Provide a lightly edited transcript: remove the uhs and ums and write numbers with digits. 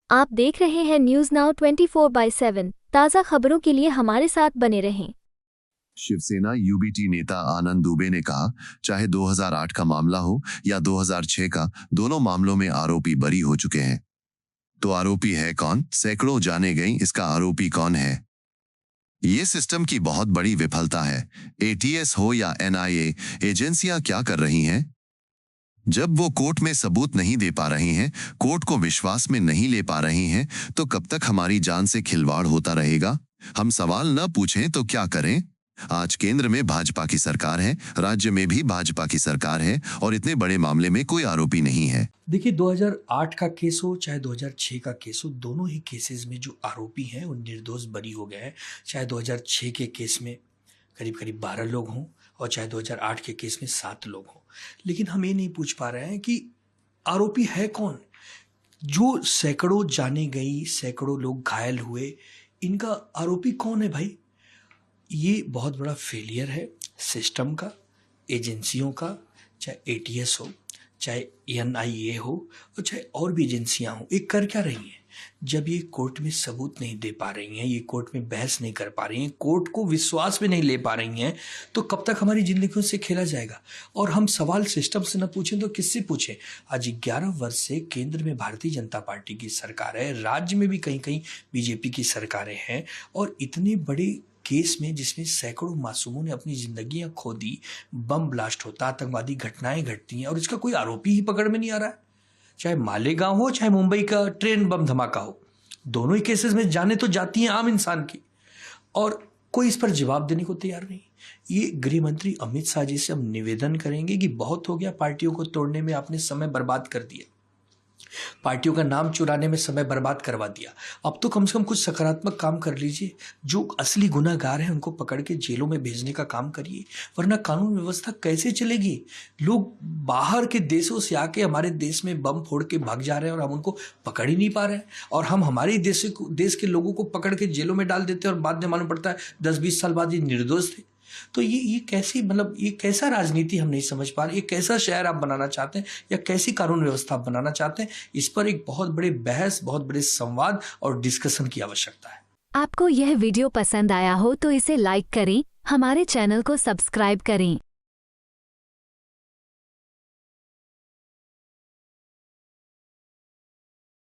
आप देख रहे हैं न्यूज नाउ 24/7 ताज़ा खबरों के लिए हमारे साथ बने रहें। शिवसेना यूबीटी नेता आनंद दुबे ने कहा, चाहे 2008 का मामला हो या 2006 का, दोनों मामलों में आरोपी बरी हो चुके हैं। तो आरोपी है कौन? सैकड़ों जाने गई, इसका आरोपी कौन है? ये सिस्टम की बहुत बड़ी विफलता है। एटीएस हो या एनआईए, एजेंसियां क्या कर रही हैं? जब वो कोर्ट में सबूत नहीं दे पा रही हैं, कोर्ट को विश्वास में नहीं ले पा रही हैं, तो कब तक हमारी जान से खिलवाड़ होता रहेगा? हम सवाल न पूछें तो क्या करें? आज केंद्र में भाजपा की सरकार है, राज्य में भी भाजपा की सरकार है, और इतने बड़े मामले में कोई आरोपी नहीं है। देखिए, 2008 का केस हो चाहे 2006 का केस हो, दोनों ही केसेस में जो आरोपी हैं वो निर्दोष बरी हो गए हैं। चाहे 2006 के केस में करीब करीब 12 लोग हों और चाहे 2008 के केस में 7 लोग हों, लेकिन हम ये नहीं पूछ पा रहे हैं कि आरोपी है कौन? जो सैकड़ों जाने गई, सैकड़ों लोग घायल हुए, इनका आरोपी कौन है भाई? ये बहुत बड़ा फेलियर है सिस्टम का, एजेंसियों का, चाहे एटीएस हो, चाहे एनआईए हो और चाहे और भी एजेंसियां हों। ये कर क्या रही हैं? जब ये कोर्ट में सबूत नहीं दे पा रही हैं, ये कोर्ट में बहस नहीं कर पा रही हैं, कोर्ट को विश्वास में नहीं ले पा रही हैं, तो कब तक हमारी जिंदगियों से खेला जाएगा? और हम सवाल सिस्टम से न पूछें तो किससे पूछें? आज 11 वर्ष से केंद्र में भारतीय जनता पार्टी की सरकार है, राज्य में भी कहीं कहीं बीजेपी की सरकारें हैं, और इतने बड़े केस में जिसमें सैकड़ों मासूमों ने अपनी जिंदगियां खो दी, बम ब्लास्ट होता, आतंकवादी घटनाएं घटती हैं और इसका कोई आरोपी ही पकड़ में नहीं आ रहा है। चाहे मालेगांव हो, चाहे मुंबई का ट्रेन बम धमाका हो, दोनों ही केसेस में जाने तो जाती हैं आम इंसान की, और कोई इस पर जवाब देने को तैयार नहीं। ये गृह मंत्री अमित शाह जी से हम निवेदन करेंगे कि बहुत हो गया, पार्टियों को तोड़ने में आपने समय बर्बाद कर दिया, पार्टियों का नाम चुराने में समय बर्बाद करवा दिया। अब तो कम से कम कुछ सकारात्मक काम कर लीजिए। जो असली गुनहगार हैं उनको पकड़ के जेलों में भेजने का काम करिए, वरना कानून व्यवस्था कैसे चलेगी? लोग बाहर के देशों से आके हमारे देश में बम फोड़ के भाग जा रहे हैं और हम उनको पकड़ ही नहीं पा रहे हैं, और हम हमारे देश के लोगों को पकड़ के जेलों में डाल देते हैं और बाद में मालूम पड़ता है 10-20 साल बाद ये निर्दोष थे। तो ये कैसी, मतलब ये कैसा राजनीति हम नहीं समझ पा रहे। ये कैसा शहर आप बनाना चाहते हैं या कैसी कानून व्यवस्था आप बनाना चाहते हैं? इस पर एक बहुत बड़े बहस, बहुत बड़े संवाद और डिस्कशन की आवश्यकता है। आपको यह वीडियो पसंद आया हो तो इसे लाइक करें, हमारे चैनल को सब्सक्राइब करें।